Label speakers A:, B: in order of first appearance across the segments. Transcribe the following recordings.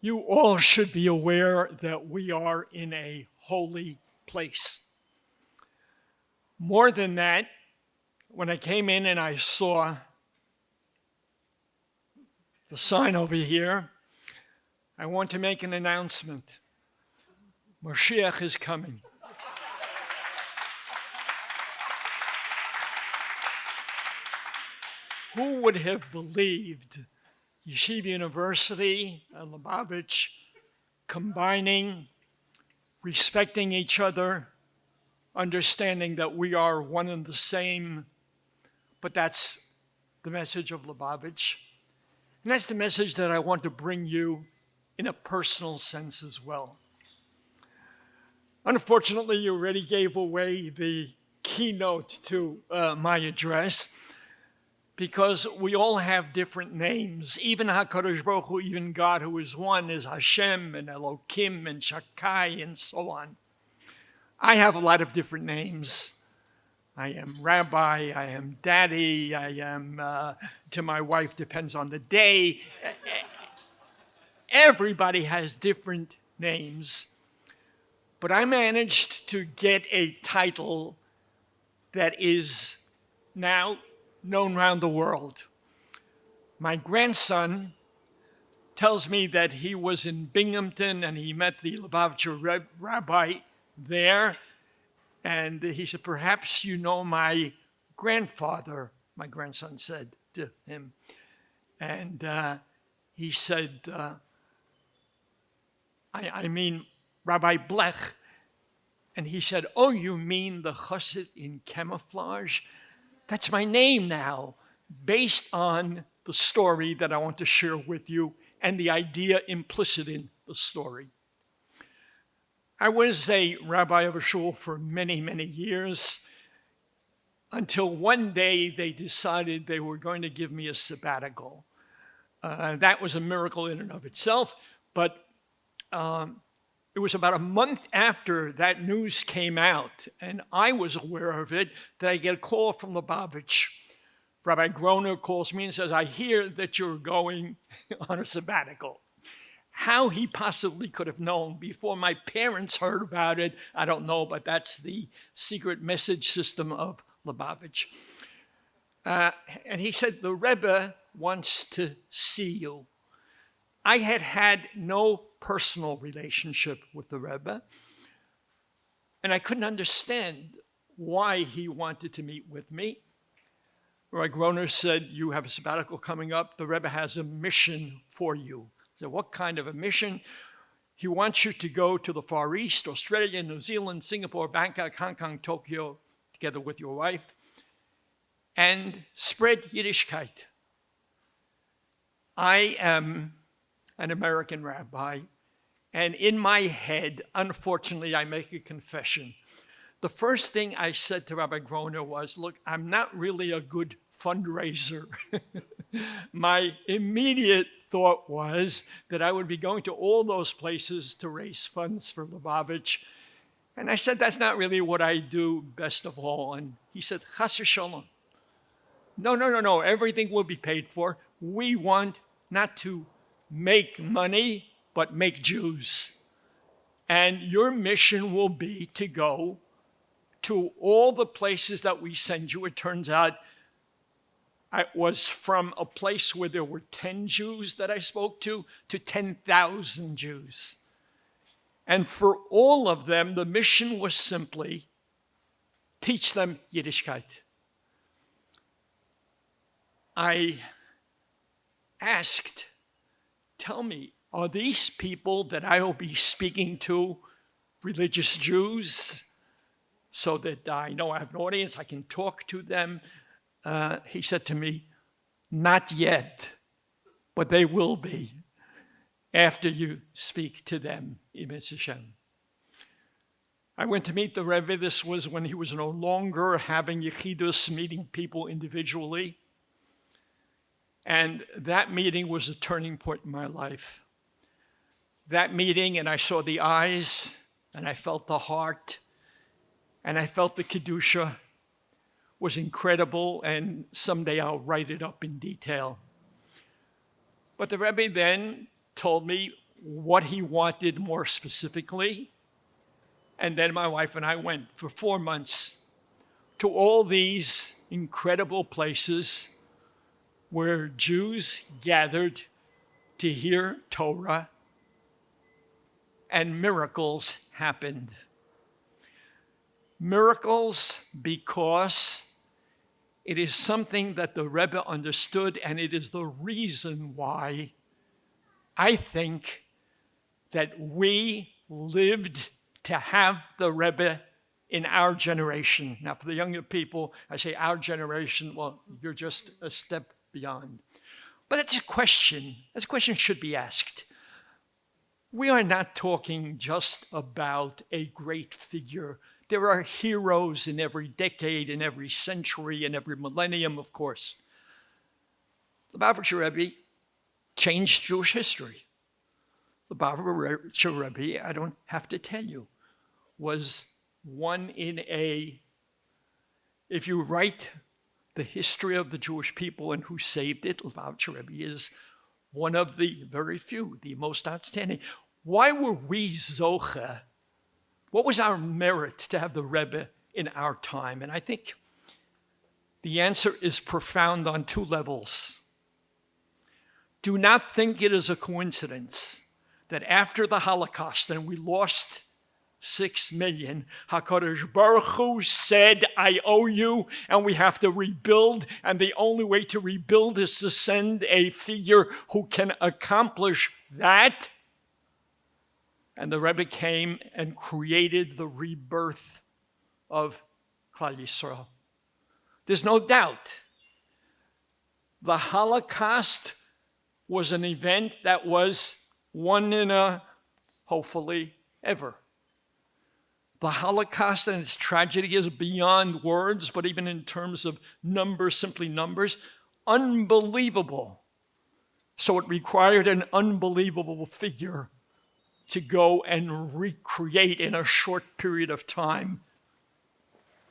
A: You all should be aware that we are in a holy place. More than that, when I came in and I saw the sign over here, I want to make an announcement. Mashiach is coming. Who would have believed Yeshiva University and Lubavitch combining, respecting each other, understanding that we are one and the same, but that's the message of Lubavitch. And that's the message that I want to bring you in a personal sense as well. Unfortunately, you already gave away the keynote to my address, because we all have different names. Even HaKadosh Baruch Hu, even God who is one, is Hashem and Elokim and Shakai and so on. I have a lot of different names. I am Rabbi, I am Daddy, I am, to my wife, depends on the day. Everybody has different names. But I managed to get a title that is now known around the world. My grandson tells me that he was in Binghamton and he met the Lubavitcher Rabbi there. And he said, perhaps you know my grandfather, my grandson said to him. And he said, I mean Rabbi Blech. And he said, oh, you mean the chassid in camouflage? That's my name now, based on the story that I want to share with you and the idea implicit in the story. I was a rabbi of a shul for many, many years, until one day they decided they were going to give me a sabbatical. That was a miracle in and of itself, but it was about a month after that news came out, and I was aware of it, that I get a call from Lubavitch. Rabbi Groner calls me and says, I hear that you're going on a sabbatical. How he possibly could have known before my parents heard about it, I don't know, but that's the secret message system of Lubavitch. And he said, the Rebbe wants to see you. I had had no personal relationship with the Rebbe, and I couldn't understand why he wanted to meet with me. Rabbi Groner said, you have a sabbatical coming up. The Rebbe has a mission for you. I said, what kind of a mission? He wants you to go to the Far East, Australia, New Zealand, Singapore, Bangkok, Hong Kong, Tokyo, together with your wife, and spread Yiddishkeit. I am an American rabbi, and in my head, unfortunately, I make a confession. The first thing I said to Rabbi Groner was, look, I'm not really a good fundraiser. My immediate thought was that I would be going to all those places to raise funds for Lubavitch. And I said, that's not really what I do best of all. And he said, Chas v'sholom. No, everything will be paid for. We want not to make money, but make Jews. And your mission will be to go to all the places that we send you. It turns out I was from a place where there were 10 Jews that I spoke to 10,000 Jews. And for all of them, the mission was simply teach them Yiddishkeit. I asked, tell me, are these people that I will be speaking to religious Jews so that I know I have an audience, I can talk to them? He said to me, not yet, but they will be after you speak to them, Emes Hashem. I went to meet the Rebbe. This was when he was no longer having yechidus, meeting people individually. And that meeting was a turning point in my life. That meeting, and I saw the eyes, and I felt the heart, and I felt the Kedusha was incredible, and someday I'll write it up in detail. But the Rebbe then told me what he wanted more specifically. And then my wife and I went for 4 months to all these incredible places where Jews gathered to hear Torah, and miracles happened. Miracles because it is something that the Rebbe understood, and it is the reason why I think that we lived to have the Rebbe in our generation. Now, for the younger people, I say our generation, well, you're just a step beyond. But it's a question. This question should be asked. We are not talking just about a great figure. There are heroes in every decade, in every century, in every millennium, of course. The Lubavitcher Rebbe changed Jewish history. The Lubavitcher Rebbe, I don't have to tell you, was one in a, if you write the history of the Jewish people and who saved it, Lubavitcher Rebbe is one of the very few, the most outstanding. Why were we zoche? What was our merit to have the Rebbe in our time? And I think the answer is profound on 2 levels. Do not think it is a coincidence that after the Holocaust, and we lost 6 million, HaKadosh Baruch Hu said, I owe you, and we have to rebuild, and the only way to rebuild is to send a figure who can accomplish that. And the Rebbe came and created the rebirth of Klal Yisrael. There's no doubt. The Holocaust was an event that was one in a, hopefully, ever. The Holocaust and its tragedy is beyond words, but even in terms of numbers, simply numbers, unbelievable. So it required an unbelievable figure to go and recreate in a short period of time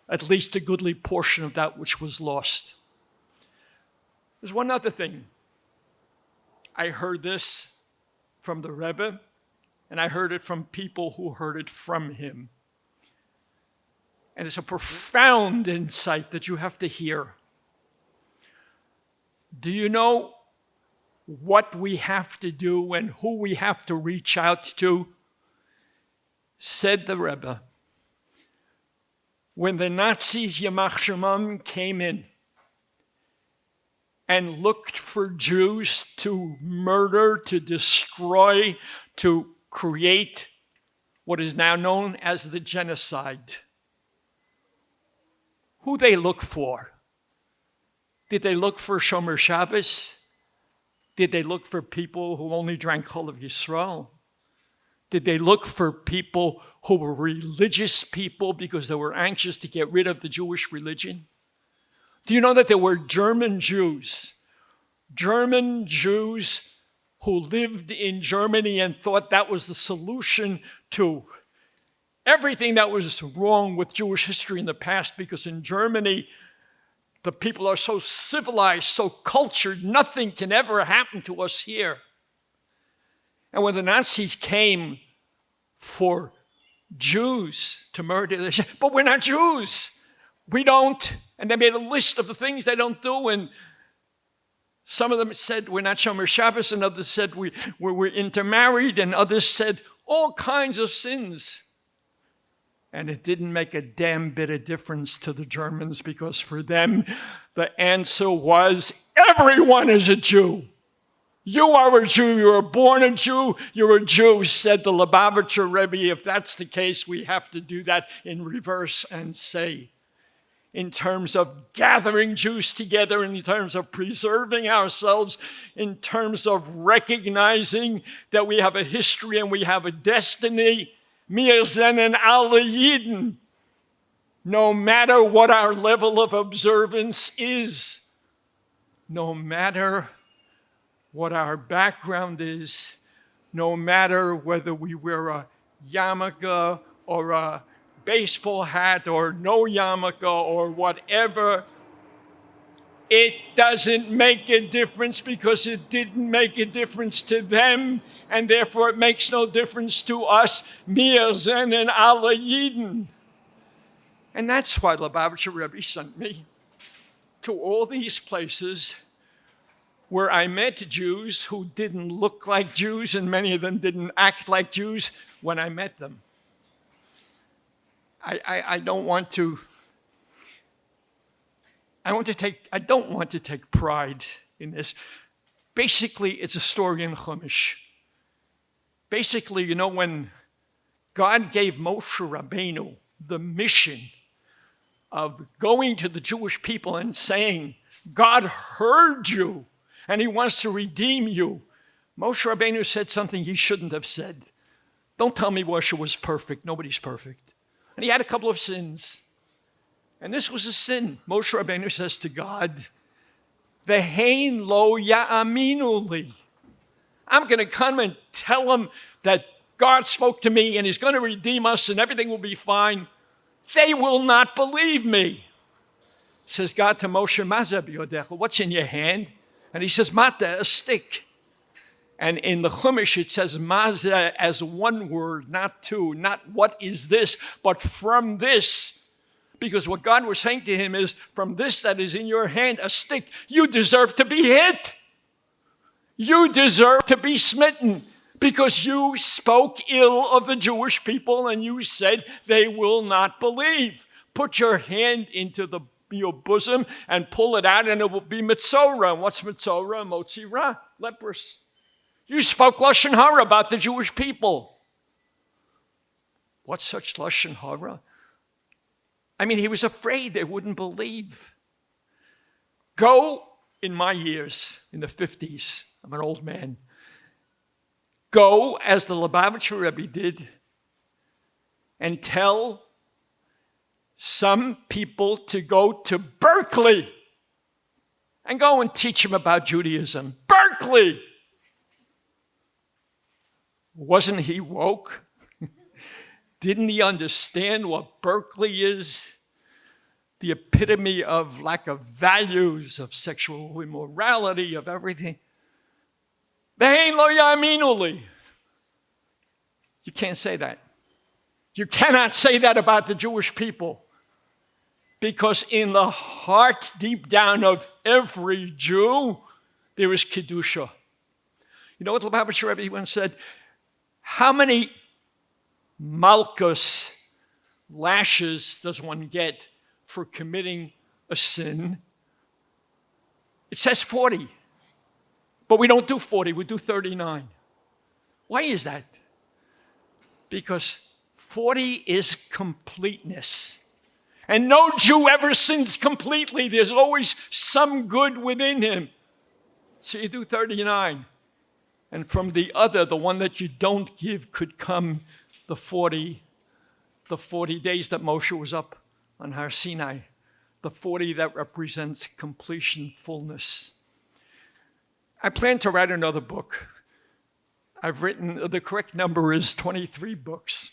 A: at least a goodly portion of that which was lost. There's one other thing. I heard this from the Rebbe, and I heard it from people who heard it from him. And it's a profound insight that you have to hear. Do you know what we have to do and who we have to reach out to? Said the Rebbe, when the Nazis, Yamach Shemam, came in and looked for Jews to murder, to destroy, to create what is now known as the genocide, who they look for? Did they look for Shomer Shabbos? Did they look for people who only drank Chol of Yisrael? Did they look for people who were religious people because they were anxious to get rid of the Jewish religion? Do you know that there were German Jews who lived in Germany and thought that was the solution to everything that was wrong with Jewish history in the past, because in Germany, the people are so civilized, so cultured, nothing can ever happen to us here. And when the Nazis came for Jews to murder, they said, but we're not Jews. We don't. And they made a list of the things they don't do. And some of them said, we're not Shomer Shabbos. And others said, we're intermarried. And others said, all kinds of sins. And it didn't make a damn bit of difference to the Germans, because for them, the answer was, everyone is a Jew. You are a Jew. You were born a Jew. You're a Jew, said the Lubavitcher Rebbe. If that's the case, we have to do that in reverse and say, in terms of gathering Jews together, in terms of preserving ourselves, in terms of recognizing that we have a history and we have a destiny, Wir sind alle Yidden, no matter what our level of observance is, no matter what our background is, no matter whether we wear a yarmulke or a baseball hat or no yarmulke or whatever, it doesn't make a difference because it didn't make a difference to them, and therefore it makes no difference to us, mir zenen alle Yidden. And that's why Lubavitcher Rebbe sent me to all these places where I met Jews who didn't look like Jews, and many of them didn't act like Jews when I met them. I don't want to take pride in this. Basically, it's a story in Chumash. Basically, when God gave Moshe Rabbeinu the mission of going to the Jewish people and saying, God heard you and he wants to redeem you, Moshe Rabbeinu said something he shouldn't have said. Don't tell me Moshe was perfect. Nobody's perfect. And he had a couple of sins. And this was a sin. Moshe Rabbeinu says to God, Ve'hein lo ya'aminu li. I'm going to come and tell them that God spoke to me and he's going to redeem us and everything will be fine. They will not believe me. Says God to Moshe, Mazeh b'yodecha, what's in your hand? And he says, Mata, a stick. And in the Chumash, it says Mazeh as one word, not two, not what is this, but from this. Because what God was saying to him is, from this that is in your hand, a stick, you deserve to be hit. You deserve to be smitten because you spoke ill of the Jewish people and you said they will not believe. Put your hand into your bosom and pull it out and it will be Mitzorah. And what's Mitzorah? Motzi Ra, leprous. You spoke Lashon Hara about the Jewish people. What's such Lashon Hara? I mean, he was afraid they wouldn't believe. Go, in my years, in the 50s, I'm an old man. Go, as the Lubavitcher Rebbe did, and tell some people to go to Berkeley and go and teach them about Judaism. Berkeley! Wasn't he woke? Didn't he understand what Berkeley is? The epitome of lack of values, of sexual immorality, of everything. Ve'hein lo ya'aminu li. You can't say that. You cannot say that about the Jewish people. Because in the heart, deep down of every Jew, there is Kedusha. You know what Lubavitcher Rebbe once said? How many malchus lashes does one get for committing a sin? It says 40. But we don't do 40, we do 39. Why is that? Because 40 is completeness. And no Jew ever sins completely. There's always some good within him. So you do 39. And from the other, the one that you don't give, could come the 40 days that Moshe was up on Har Sinai. The 40 that represents completion, fullness. I plan to write another book. I've written, the correct number is 23 books.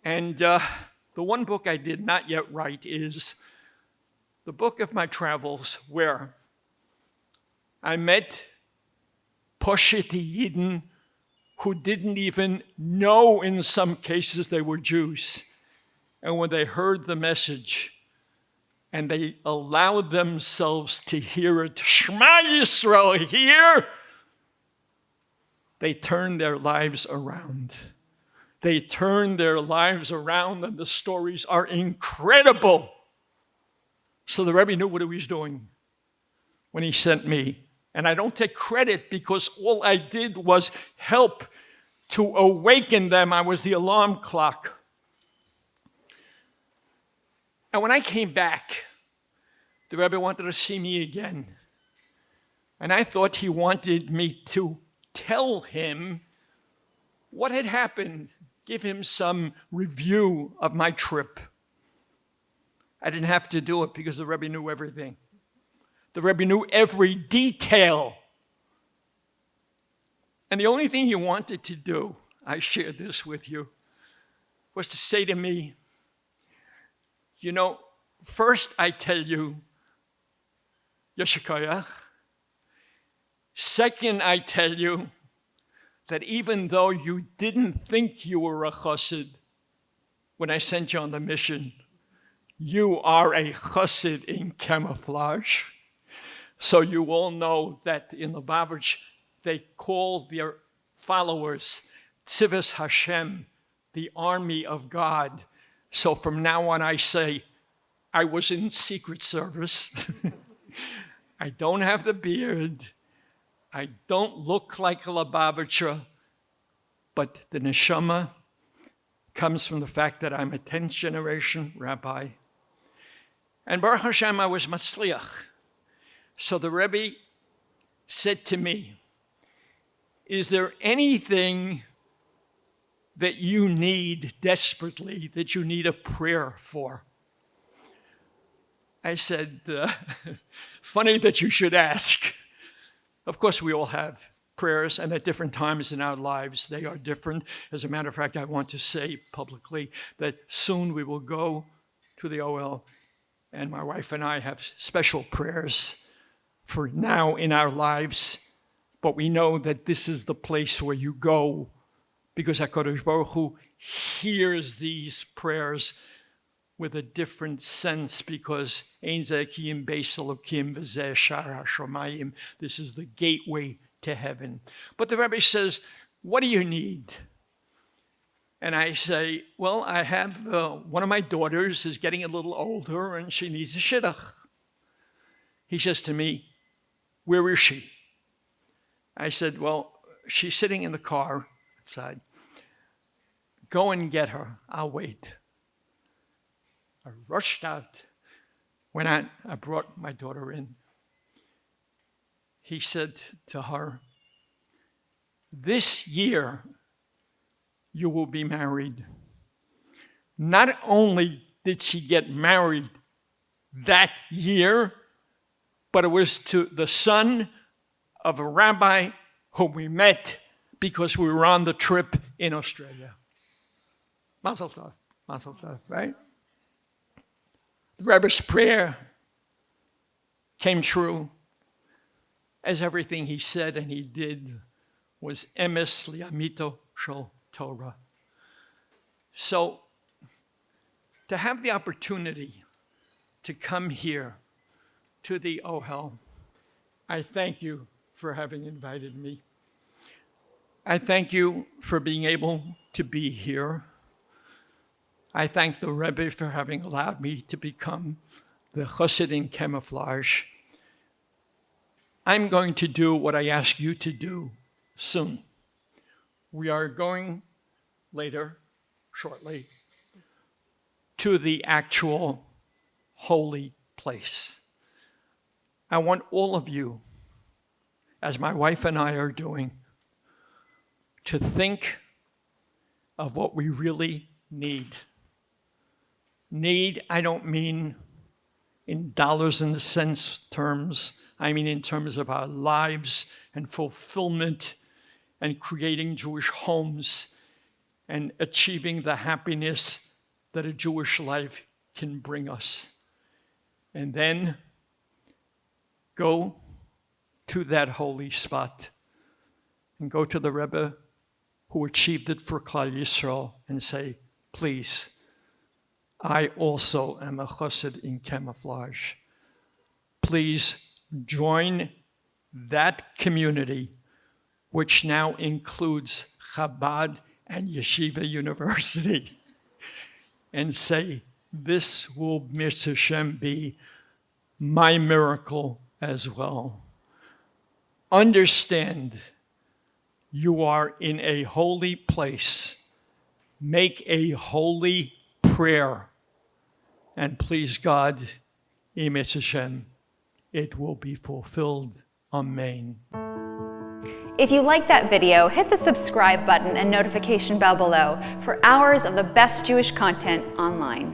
A: And the one book I did not yet write is the book of my travels, where I met Posheti Yidden who didn't even know in some cases they were Jews. And when they heard the message and they allowed themselves to hear it, Shema Yisrael, hear, they turned their lives around. They turned their lives around, and the stories are incredible. So the Rebbe knew what he was doing when he sent me. And I don't take credit because all I did was help to awaken them. I was the alarm clock. And when I came back, the Rebbe wanted to see me again. And I thought he wanted me to tell him what had happened, give him some review of my trip. I didn't have to do it because the Rebbe knew everything. The Rebbe knew every detail. And the only thing he wanted to do, I shared this with you, was to say to me, you know, first I tell you Yeshikoyach. Second, I tell you that even though you didn't think you were a chassid when I sent you on the mission, you are a chassid in camouflage. So you all know that in Lubavitch, they call their followers Tzivos Hashem, the army of God. So from now on, I say, I was in Secret Service. I don't have the beard. I don't look like a Lubavitcher, but the neshama comes from the fact that I'm a 10th generation rabbi. And Baruch Hashem, I was matzliach. So the Rebbe said to me, is there anything that you need desperately, that you need a prayer for? I said, funny that you should ask. Of course, we all have prayers, and at different times in our lives, they are different. As a matter of fact, I want to say publicly that soon we will go to the OL, and my wife and I have special prayers for now in our lives, but we know that this is the place where you go because HaKadosh Baruch Hu hears these prayers with a different sense, because this is the gateway to heaven. But the Rebbe says, what do you need? And I say, well, I have one of my daughters is getting a little older and she needs a shidduch. He says to me, where is she? I said, well, she's sitting in the car outside. Go and get her. I'll wait. I rushed out. When I brought my daughter in, he said to her, this year you will be married. Not only did she get married that year, but it was to the son of a rabbi whom we met because we were on the trip in Australia. Mazel tov, right? The Rebbe's prayer came true, as everything he said and he did was emes liamito shel Torah. So, to have the opportunity to come here to the Ohel, I thank you for having invited me. I thank you for being able to be here. I thank the Rebbe for having allowed me to become the chassid in camouflage. I'm going to do what I ask you to do soon. We are going later, shortly, to the actual holy place. I want all of you, as my wife and I are doing, to think of what we really need. Need, I don't mean in dollars and cents terms. I mean in terms of our lives and fulfillment and creating Jewish homes and achieving the happiness that a Jewish life can bring us. And then go to that holy spot and go to the Rebbe who achieved it for Klal Yisrael and say, please, I also am a chassid in camouflage. Please join that community, which now includes Chabad and Yeshiva University, and say, this will, Mr. Shem, be my miracle as well. Understand, you are in a holy place. Make a holy prayer. And please God, Mr. Shem, it will be fulfilled. Amen.
B: If you like that video, hit the subscribe button and notification bell below for hours of the best Jewish content online.